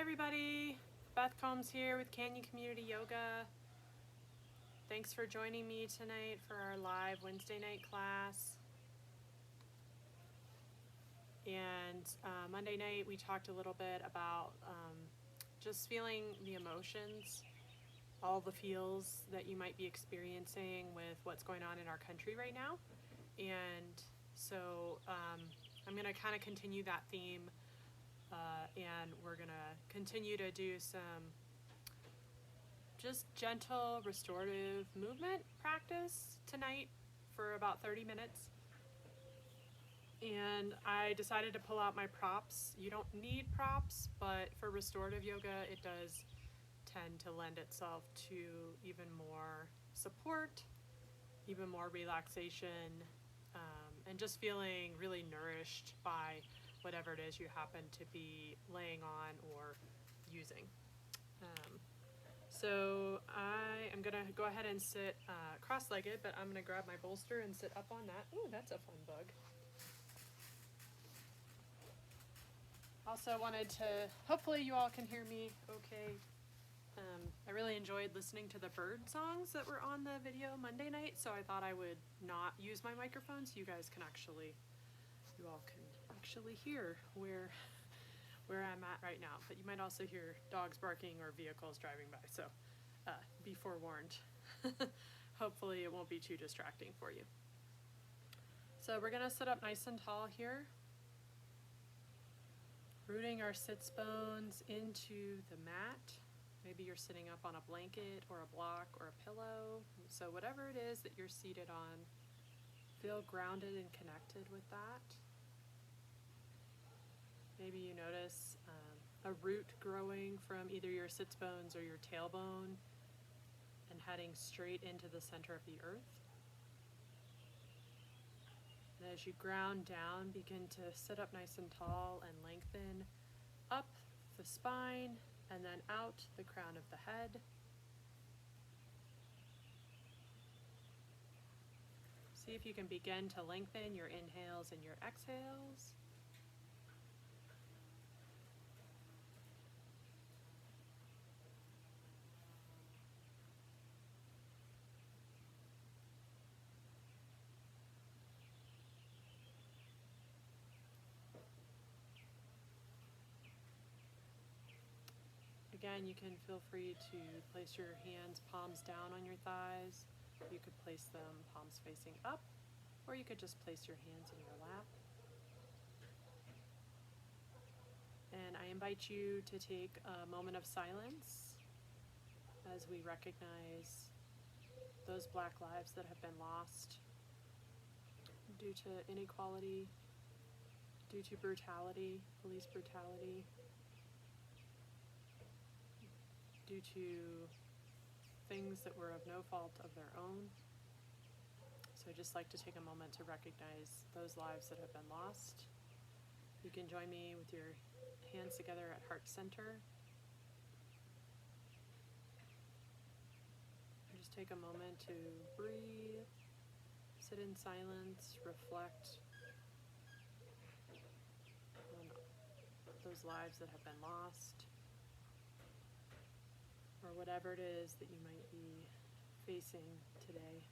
everybody, Beth Combs here with Canyon Community Yoga. Thanks for joining me tonight for our live Wednesday night class. And Monday night we talked a little bit about just feeling the emotions, all the feels that you might be experiencing with what's going on in our country right now. And so I'm going to kind of continue that theme. And we're gonna continue to do some just gentle restorative movement practice tonight for about 30 minutes. And I decided to pull out my props. You don't need props, but for restorative yoga, it does tend to lend itself to even more support, even more relaxation, and just feeling really nourished by whatever it is you happen to be laying on or using. So I am gonna go ahead and sit cross-legged, but I'm gonna grab my bolster and sit up on that. Ooh, that's a fun bug. Also wanted to, hopefully you all can hear me okay. I really enjoyed listening to the bird songs that were on the video Monday night, so I thought I would not use my microphone so you all can actually hear where I'm at right now. But you might also hear dogs barking or vehicles driving by, so be forewarned. Hopefully it won't be too distracting for you. So we're gonna sit up nice and tall here, rooting our sits bones into the mat. Maybe you're sitting up on a blanket or a block or a pillow. So whatever it is that you're seated on, feel grounded and connected with that. Maybe you notice a root growing from either your sits bones or your tailbone and heading straight into the center of the earth. And as you ground down, begin to sit up nice and tall and lengthen up the spine and then out the crown of the head. See if you can begin to lengthen your inhales and your exhales. Again, you can feel free to place your hands palms down on your thighs. You could place them palms facing up, or you could just place your hands in your lap. And I invite you to take a moment of silence as we recognize those Black lives that have been lost due to inequality, due to brutality, police brutality, due to things that were of no fault of their own. So I'd just like to take a moment to recognize those lives that have been lost. You can join me with your hands together at heart center. And just take a moment to breathe, sit in silence, reflect on those lives that have been lost, or whatever it is that you might be facing today.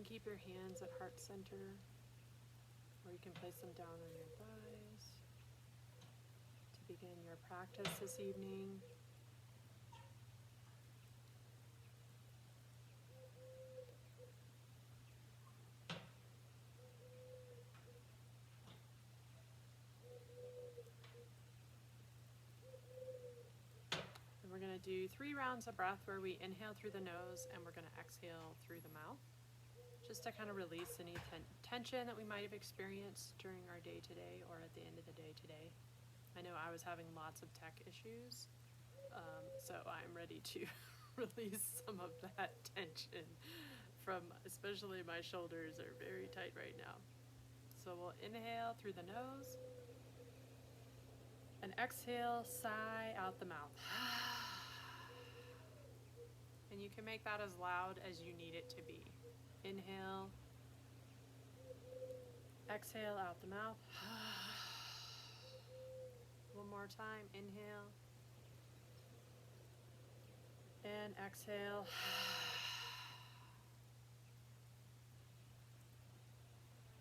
can keep your hands at heart center, or you can place them down on your thighs to begin your practice this evening. And we're going to do 3 rounds of breath where we inhale through the nose and we're going to exhale through the mouth, just to kind of release any tension that we might have experienced during our day today or at the end of the day today. I know I was having lots of tech issues, so I'm ready to release some of that tension from, especially my shoulders are very tight right now. So we'll inhale through the nose and exhale, sigh out the mouth. And you can make that as loud as you need it to be. Inhale, exhale out the mouth. One more time, inhale and exhale.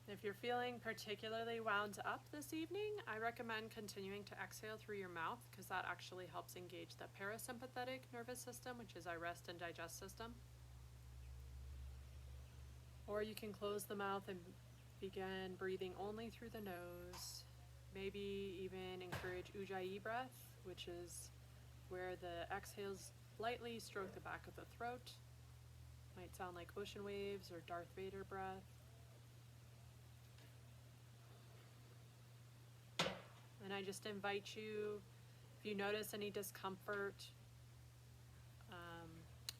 If you're feeling particularly wound up this evening, I recommend continuing to exhale through your mouth, because that actually helps engage the parasympathetic nervous system, which is our rest and digest system. Or you can close the mouth and begin breathing only through the nose. Maybe even encourage Ujjayi breath, which is where the exhales lightly stroke the back of the throat. Might sound like ocean waves or Darth Vader breath. And I just invite you, if you notice any discomfort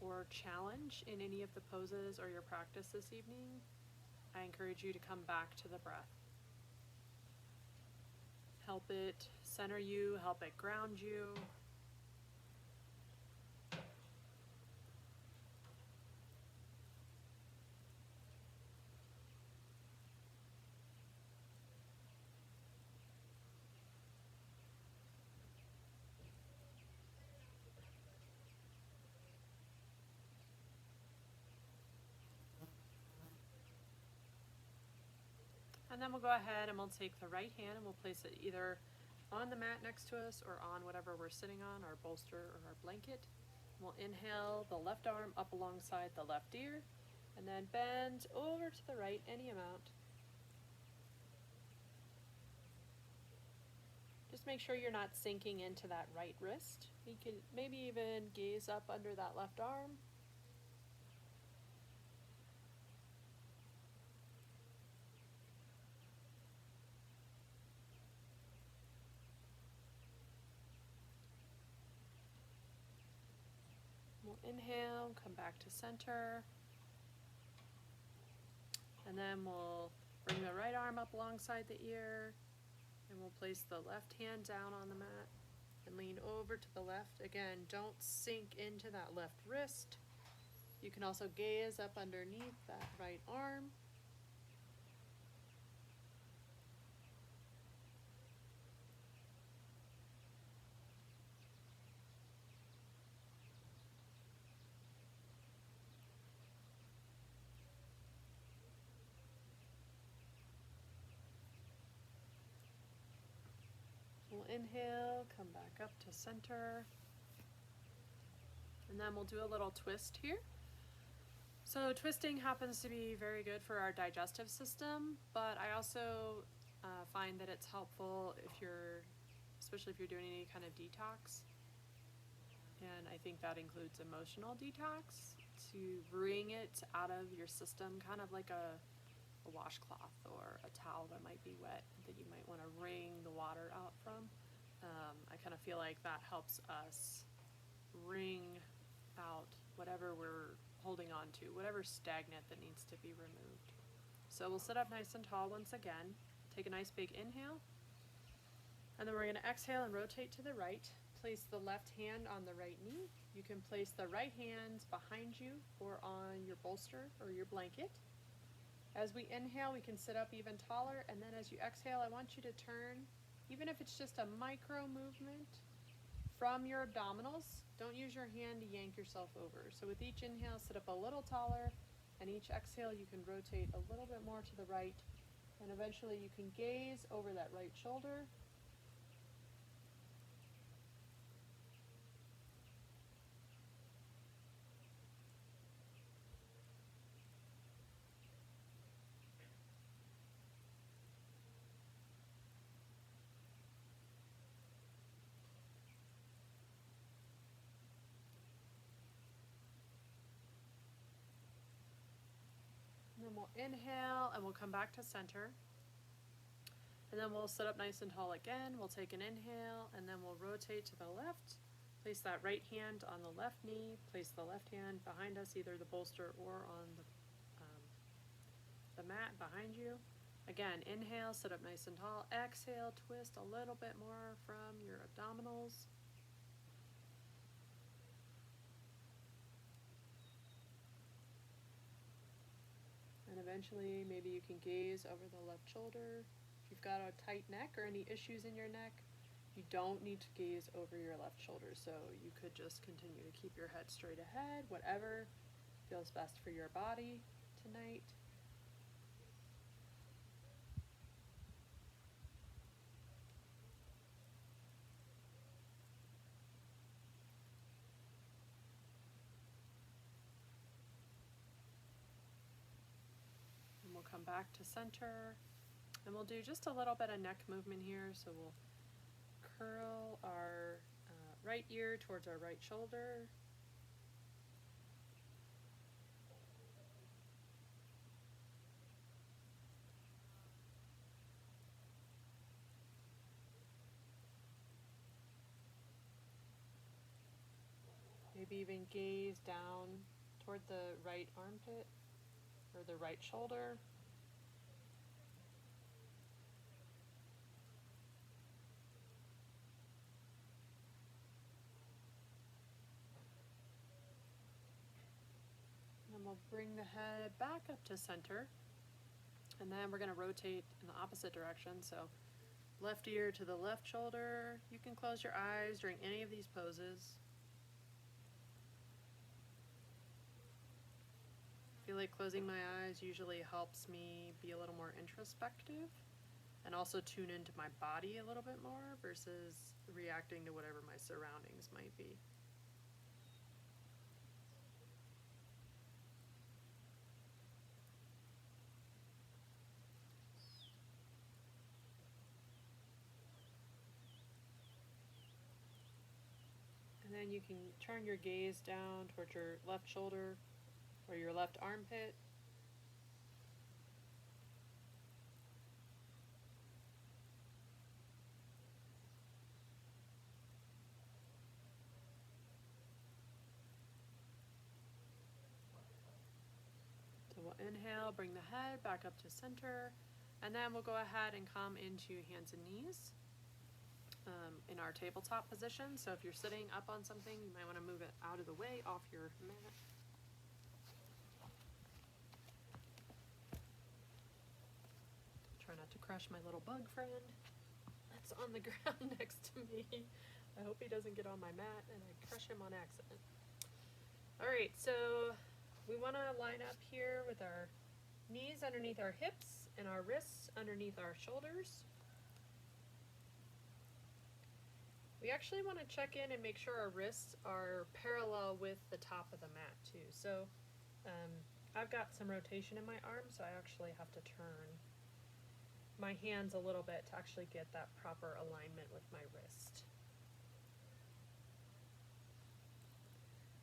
or challenge in any of the poses or your practice this evening, I encourage you to come back to the breath. Help it center you, help it ground you. And then we'll go ahead and we'll take the right hand and we'll place it either on the mat next to us or on whatever we're sitting on, our bolster or our blanket. We'll inhale the left arm up alongside the left ear, and then bend over to the right any amount. Just make sure you're not sinking into that right wrist. You can maybe even gaze up under that left arm. We'll inhale, come back to center. And then we'll bring the right arm up alongside the ear, and we'll place the left hand down on the mat and lean over to the left. Again, don't sink into that left wrist. You can also gaze up underneath that right arm. We'll inhale, come back up to center, and then we'll do a little twist here. So twisting happens to be very good for our digestive system, but I also find that it's helpful especially if you're doing any kind of detox, and I think that includes emotional detox, to bring it out of your system, kind of like a washcloth or a towel that might be wet that you might want to wring the water out from. I kind of feel like that helps us wring out whatever we're holding on to, whatever's stagnant that needs to be removed. So we'll sit up nice and tall once again. Take a nice big inhale, and then we're going to exhale and rotate to the right. Place the left hand on the right knee. You can place the right hand behind you or on your bolster or your blanket. As we inhale, we can sit up even taller, and then as you exhale, I want you to turn, even if it's just a micro movement, from your abdominals. Don't use your hand to yank yourself over. So with each inhale, sit up a little taller, And each exhale you can rotate a little bit more to the right, and eventually you can gaze over that right shoulder. And then we'll inhale and we'll come back to center. And then we'll sit up nice and tall again. We'll take an inhale and then we'll rotate to the left. Place that right hand on the left knee. Place the left hand behind us, either the bolster or on the mat behind you. Again, inhale, sit up nice and tall. Exhale, twist a little bit more from your abdominals. And eventually, maybe you can gaze over the left shoulder. If you've got a tight neck or any issues in your neck, you don't need to gaze over your left shoulder. So you could just continue to keep your head straight ahead, whatever feels best for your body tonight. We'll come back to center, and we'll do just a little bit of neck movement here. So we'll curl our right ear towards our right shoulder. Maybe even gaze down toward the right armpit or the right shoulder. And we'll bring the head back up to center. And then we're going to rotate in the opposite direction. So left ear to the left shoulder. You can close your eyes during any of these poses. I feel like closing my eyes usually helps me be a little more introspective and also tune into my body a little bit more versus reacting to whatever my surroundings might be. And then you can turn your gaze down towards your left shoulder or your left armpit. So we'll inhale, bring the head back up to center, and then we'll go ahead and come into hands and knees in our tabletop position. So if you're sitting up on something, you might want to move it out of the way off your mat. Try not to crush my little bug friend that's on the ground next to me. I hope he doesn't get on my mat and I crush him on accident. Alright, so we want to line up here with our knees underneath our hips and our wrists underneath our shoulders. We actually want to check in and make sure our wrists are parallel with the top of the mat too. So I've got some rotation in my arm, so I actually have to turn my hands a little bit to actually get that proper alignment with my wrist.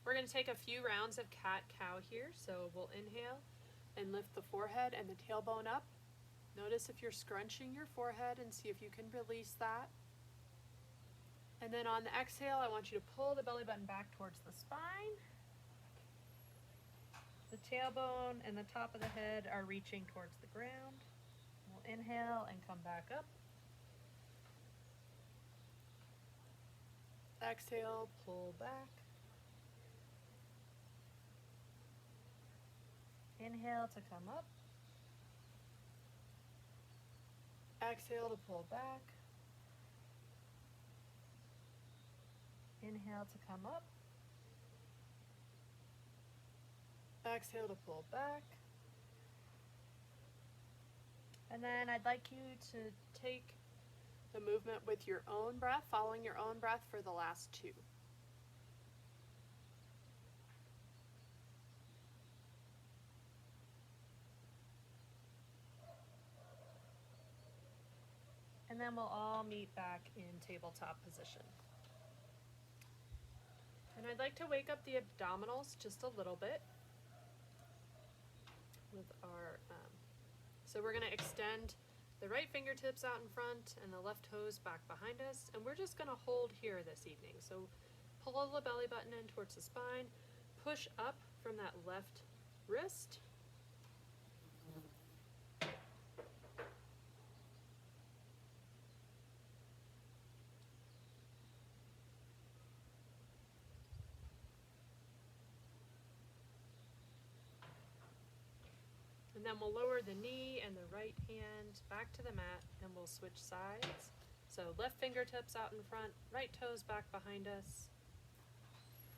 We're going to take a few rounds of cat-cow here, so we'll inhale and lift the forehead and the tailbone up. Notice if you're scrunching your forehead and see if you can release that. And then on the exhale, I want you to pull the belly button back towards the spine. The tailbone and the top of the head are reaching towards the ground. We'll inhale and come back up. Exhale, pull back. Inhale to come up. Exhale to pull back. Inhale to come up. Exhale to pull back. And then I'd like you to take the movement with your own breath, following your own breath for the last 2. And then we'll all meet back in tabletop position. And I'd like to wake up the abdominals just a little bit with our, so we're gonna extend the right fingertips out in front and the left toes back behind us, and we're just gonna hold here this evening. So pull the belly button in towards the spine, push up from that left wrist. And then we'll lower the knee and the right hand back to the mat, and we'll switch sides. So left fingertips out in front, right toes back behind us.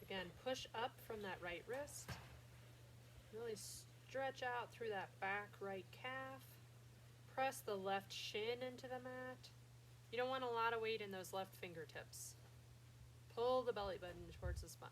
Again, push up from that right wrist. Really stretch out through that back right calf. Press the left shin into the mat. You don't want a lot of weight in those left fingertips. Pull the belly button towards the spine.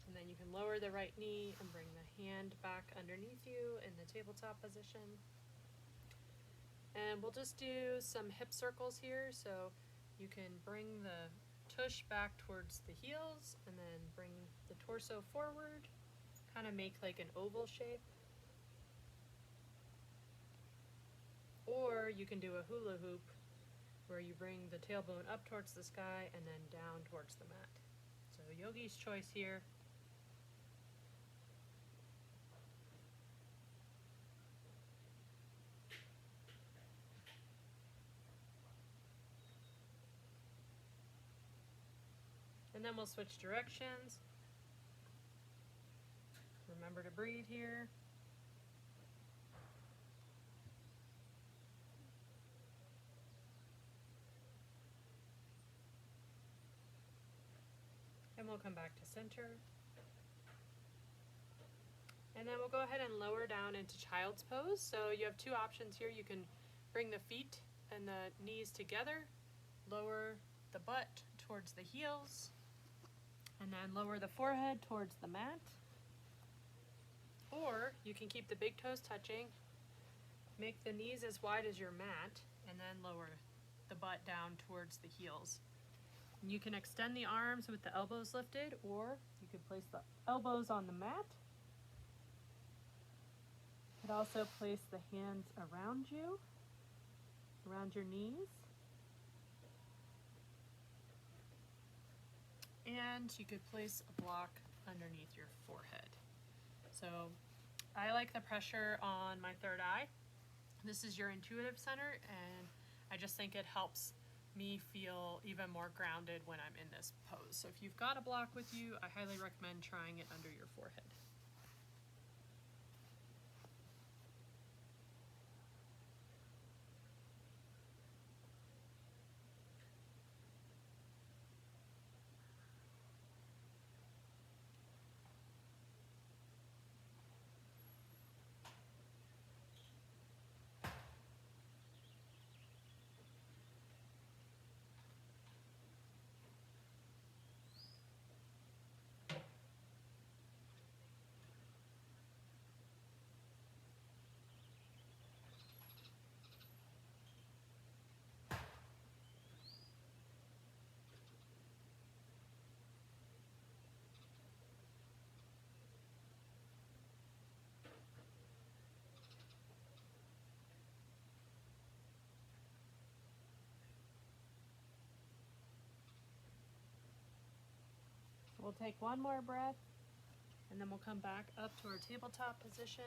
And then you can lower the right knee and bring the hand back underneath you in the tabletop position. And we'll just do some hip circles here. So you can bring the tush back towards the heels and then bring the torso forward, kind of make like an oval shape. Or you can do a hula hoop where you bring the tailbone up towards the sky and then down towards the mat. So yogi's choice here. And then we'll switch directions. Remember to breathe here. And we'll come back to center. And then we'll go ahead and lower down into child's pose. So you have 2 options here. You can bring the feet and the knees together, lower the butt towards the heels, and then lower the forehead towards the mat. Or you can keep the big toes touching, make the knees as wide as your mat, and then lower the butt down towards the heels. And you can extend the arms with the elbows lifted, or you could place the elbows on the mat. You could also place the hands around you, around your knees. And you could place a block underneath your forehead. So I like the pressure on my third eye. This is your intuitive center, and I just think it helps me feel even more grounded when I'm in this pose. So if you've got a block with you, I highly recommend trying it under your forehead. We'll take one more breath, and then we'll come back up to our tabletop position.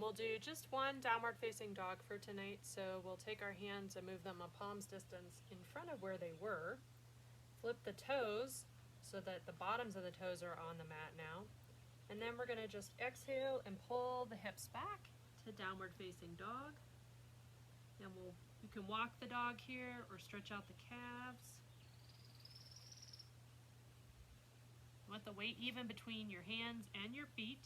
we'll do just one downward facing dog for tonight. So we'll take our hands and move them a palm's distance in front of where they were. Flip the toes so that the bottoms of the toes are on the mat now. And then we're gonna just exhale and pull the hips back to downward facing dog. And you can walk the dog here or stretch out the calves. Want the weight even between your hands and your feet.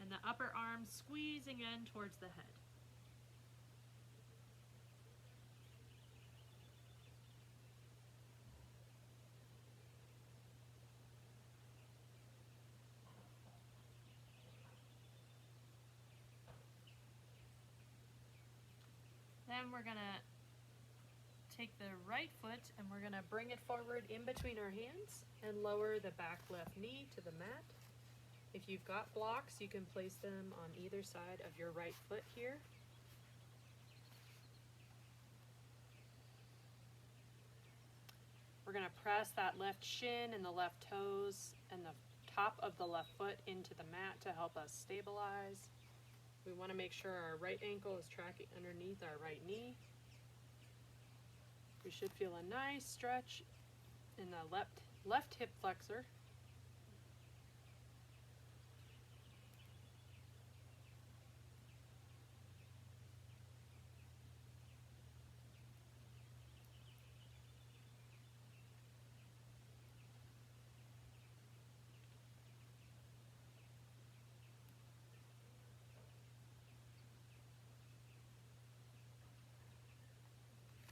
And the upper arms squeezing in towards the head. Then we're gonna take the right foot and we're gonna bring it forward in between our hands and lower the back left knee to the mat. If you've got blocks, you can place them on either side of your right foot here. We're gonna press that left shin and the left toes and the top of the left foot into the mat to help us stabilize. We want to make sure our right ankle is tracking underneath our right knee. We should feel a nice stretch in the left hip flexor.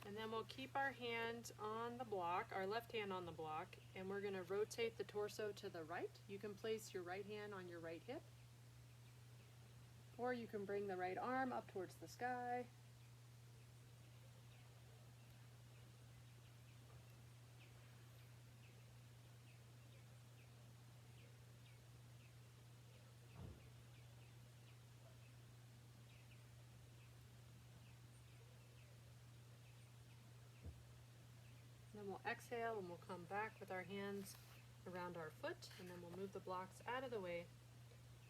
And then we'll keep our hand on the block, our left hand on the block, and we're going to rotate the torso to the right. You can place your right hand on your right hip, or you can bring the right arm up towards the sky. Then we'll exhale and we'll come back with our hands around our foot, and then we'll move the blocks out of the way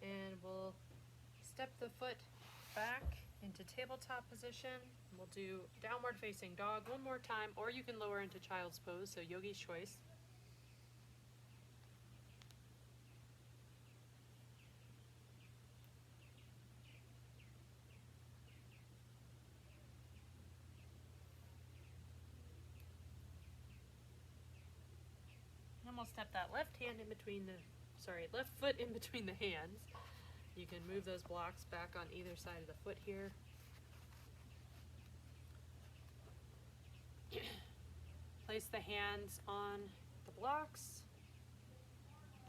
and we'll step the foot back into tabletop position. We'll do downward facing dog one more time, or you can lower into child's pose, so yogi's choice. We'll step that left foot in between the hands. You can move those blocks back on either side of the foot here. Place the hands on the blocks.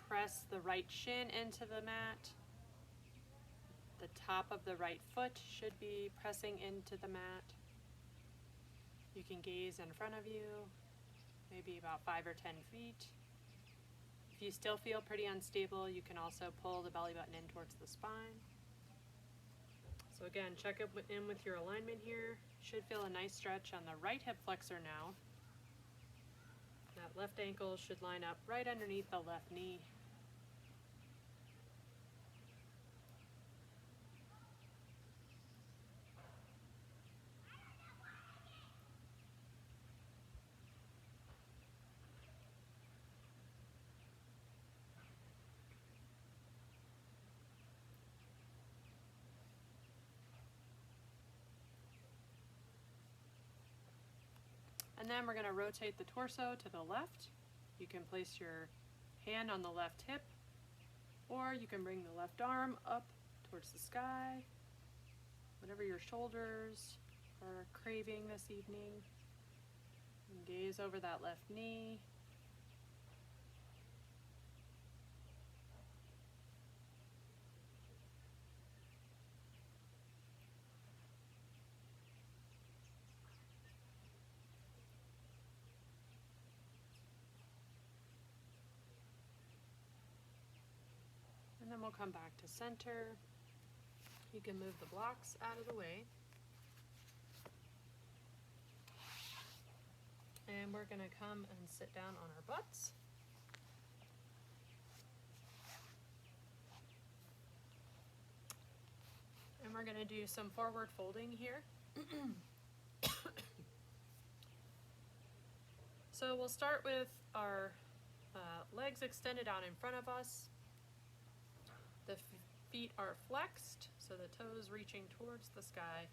Press the right shin into the mat. The top of the right foot should be pressing into the mat. You can gaze in front of you, maybe about 5 or 10 feet. If you still feel pretty unstable, you can also pull the belly button in towards the spine. So again, check in with your alignment here. Should feel a nice stretch on the right hip flexor now. That left ankle should line up right underneath the left knee. And then we're going to rotate the torso to the left. You can place your hand on the left hip, or you can bring the left arm up towards the sky, whatever your shoulders are craving this evening. And gaze over that left knee. And then we'll come back to center. You can move the blocks out of the way. And we're going to come and sit down on our butts. we're going to do some forward folding here. So we'll start with our legs extended out in front of us. The feet are flexed, so the toes reaching towards the sky.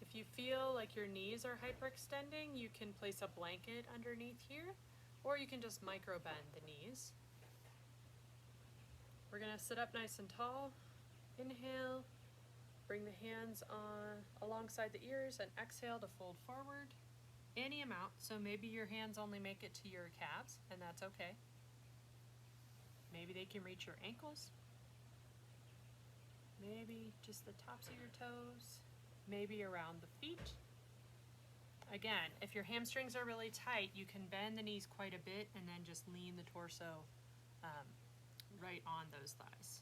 If you feel like your knees are hyperextending, you can place a blanket underneath here, or you can just micro bend the knees. We're going to sit up nice and tall. Inhale, bring the hands on alongside the ears, and exhale to fold forward. Any amount, so maybe your hands only make it to your calves, and that's okay. Maybe they can reach your ankles. Maybe just the tops of your toes. Maybe around the feet. Again, if your hamstrings are really tight, you can bend the knees quite a bit and then just lean the torso right on those thighs.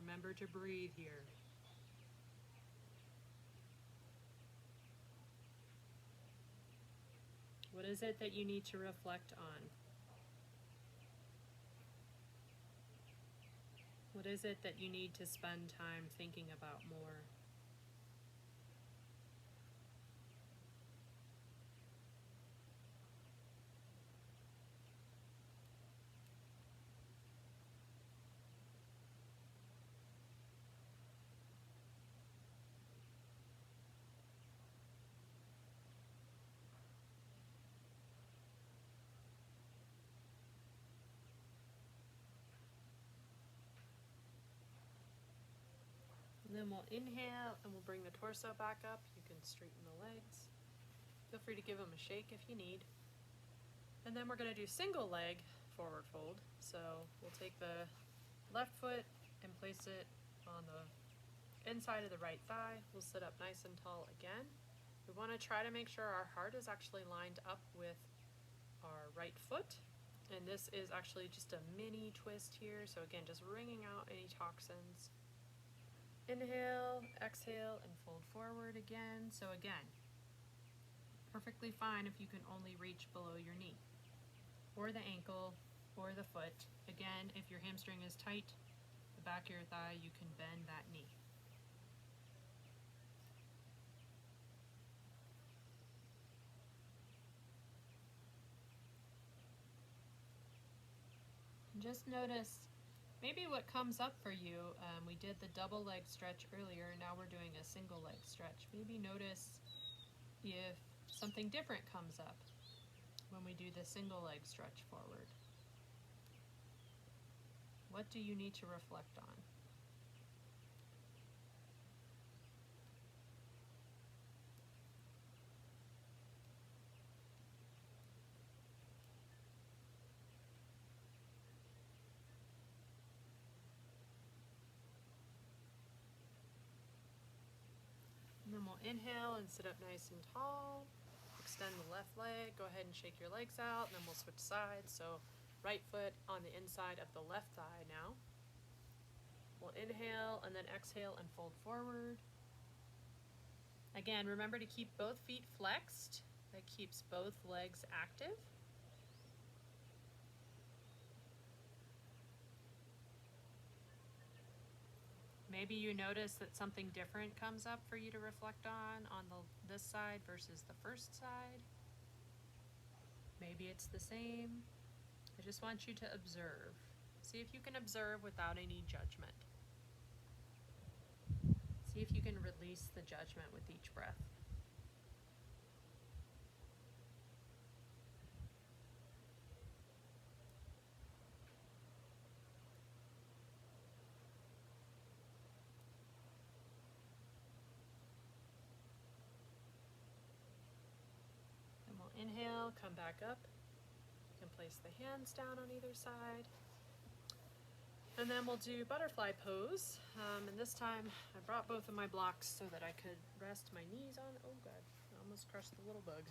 Remember to breathe here. What is it that you need to reflect on? What is it that you need to spend time thinking about more? And then we'll inhale and we'll bring the torso back up. You can straighten the legs. Feel free to give them a shake if you need. And then we're going to do single leg forward fold. So we'll take the left foot and place it on the inside of the right thigh. We'll sit up nice and tall again. We want to try to make sure our heart is actually lined up with our right foot. And this is actually just a mini twist here. So again, just wringing out any toxins. Inhale, exhale, and fold forward again. So again, perfectly fine if you can only reach below your knee, or the ankle, or the foot. Again, if your hamstring is tight, the back of your thigh, you can bend that knee. And just notice maybe what comes up for you. We did the double leg stretch earlier, now we're doing a single leg stretch. Maybe notice if something different comes up when we do the single leg stretch forward. What do you need to reflect on? And then we'll inhale and sit up nice and tall. Extend the left leg. Go ahead and shake your legs out, and then we'll switch sides. So right foot on the inside of the left thigh now. We'll inhale and then exhale and fold forward. Again, remember to keep both feet flexed. That keeps both legs active. Maybe you notice that something different comes up for you to reflect on this side versus the first side. Maybe it's the same. I just want you to observe. See if you can observe without any judgment. See if you can release the judgment with each breath. Inhale, come back up. You can place the hands down on either side. And then we'll do butterfly pose. And this time I brought both of my blocks so that I could rest my knees on. Oh God, I almost crushed the little bug.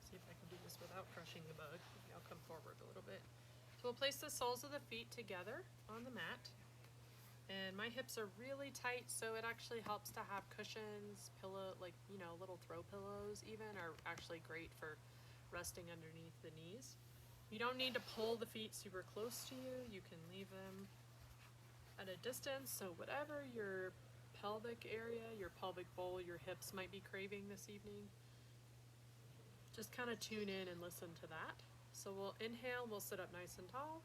See if I can do this without crushing the bug. Maybe I'll come forward a little bit. So we'll place the soles of the feet together on the mat. And my hips are really tight, so it actually helps to have cushions, pillow, like, little throw pillows even, are actually great for resting underneath the knees. You don't need to pull the feet super close to you. You can leave them at a distance, so whatever your pelvic area, your pelvic bowl, your hips might be craving this evening, just kind of tune in and listen to that. So we'll inhale, we'll sit up nice and tall,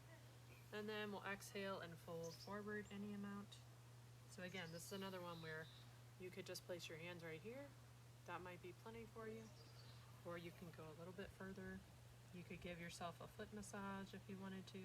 and then we'll exhale and fold forward any amount. So again, this is another one where you could just place your hands right here. That might be plenty for you. Or you can go a little bit further. You could give yourself a foot massage if you wanted to.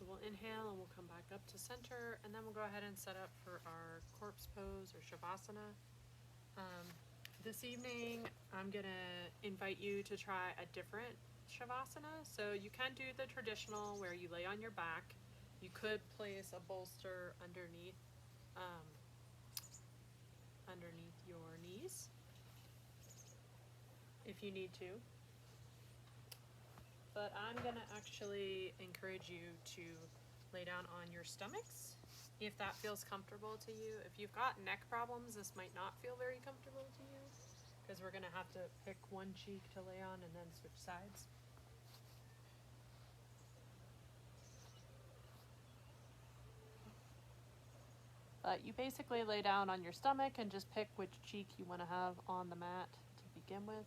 So we'll inhale and we'll come back up to center, and then we'll go ahead and set up for our corpse pose or Shavasana. This evening, I'm gonna invite you to try a different Shavasana. So you can do the traditional where you lay on your back. You could place a bolster underneath your knees if you need to. But I'm gonna actually encourage you to lay down on your stomachs if that feels comfortable to you. If you've got neck problems, this might not feel very comfortable to you because we're gonna have to pick one cheek to lay on and then switch sides. But you basically lay down on your stomach and just pick which cheek you want to have on the mat to begin with.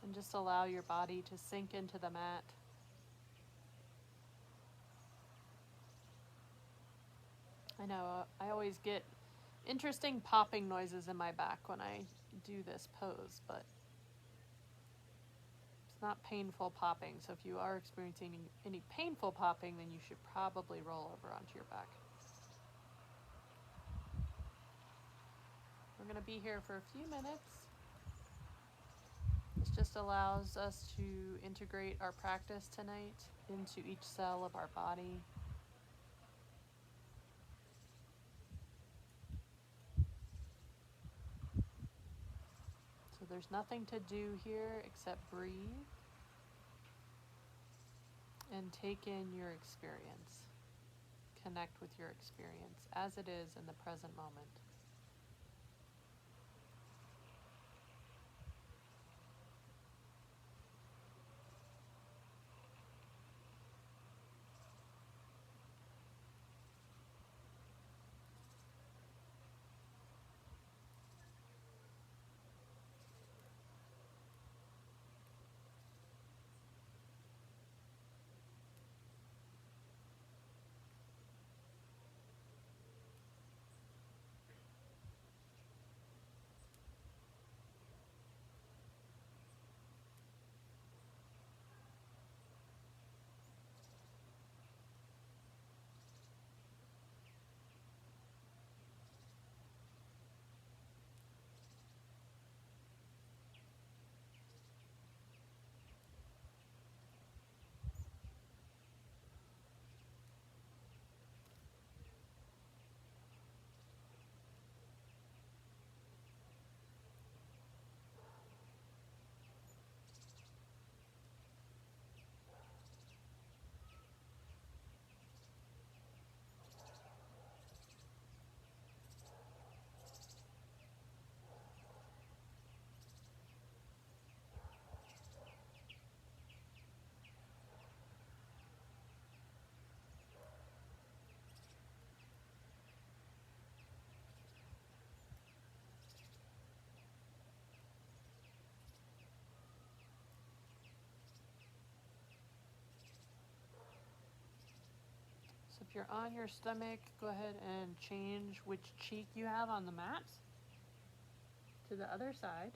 And just allow your body to sink into the mat. I know, I always get interesting popping noises in my back when I do this pose, but it's not painful popping. So if you are experiencing any painful popping, then you should probably roll over onto your back. We're going to be here for a few minutes. This just allows us to integrate our practice tonight into each cell of our body. So there's nothing to do here except breathe and take in your experience. Connect with your experience as it is in the present moment. If you're on your stomach, go ahead and change which cheek you have on the mat to the other side.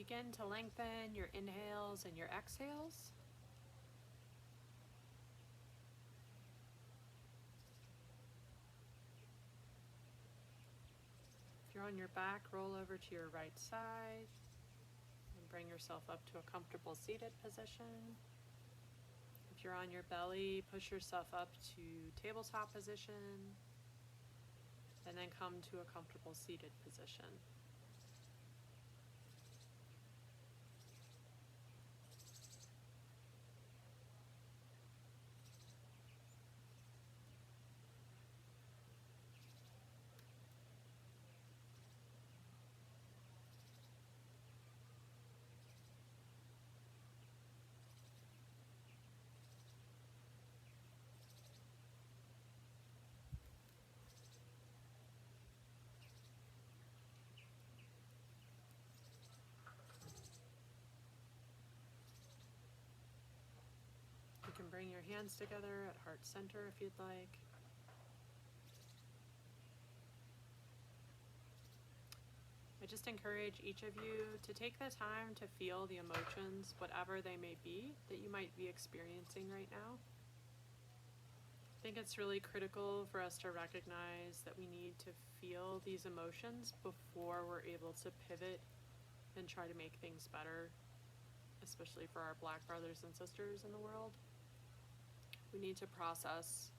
Begin to lengthen your inhales and your exhales. If you're on your back, roll over to your right side and bring yourself up to a comfortable seated position. If you're on your belly, push yourself up to tabletop position and then come to a comfortable seated position. You can bring your hands together at heart center if you'd like. I just encourage each of you to take the time to feel the emotions, whatever they may be, that you might be experiencing right now. I think it's really critical for us to recognize that we need to feel these emotions before we're able to pivot and try to make things better, especially for our Black brothers and sisters in the world. We need to process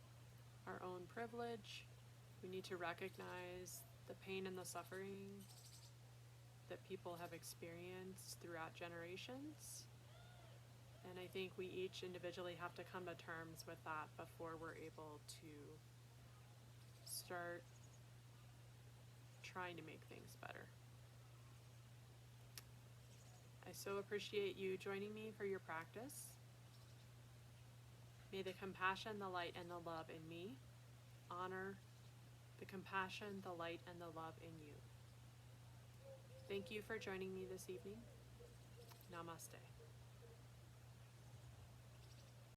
our own privilege. We need to recognize the pain and the suffering that people have experienced throughout generations. And I think we each individually have to come to terms with that before we're able to start trying to make things better. I so appreciate you joining me for your practice. May the compassion, the light, and the love in me honor the compassion, the light, and the love in you. Thank you for joining me this evening. Namaste.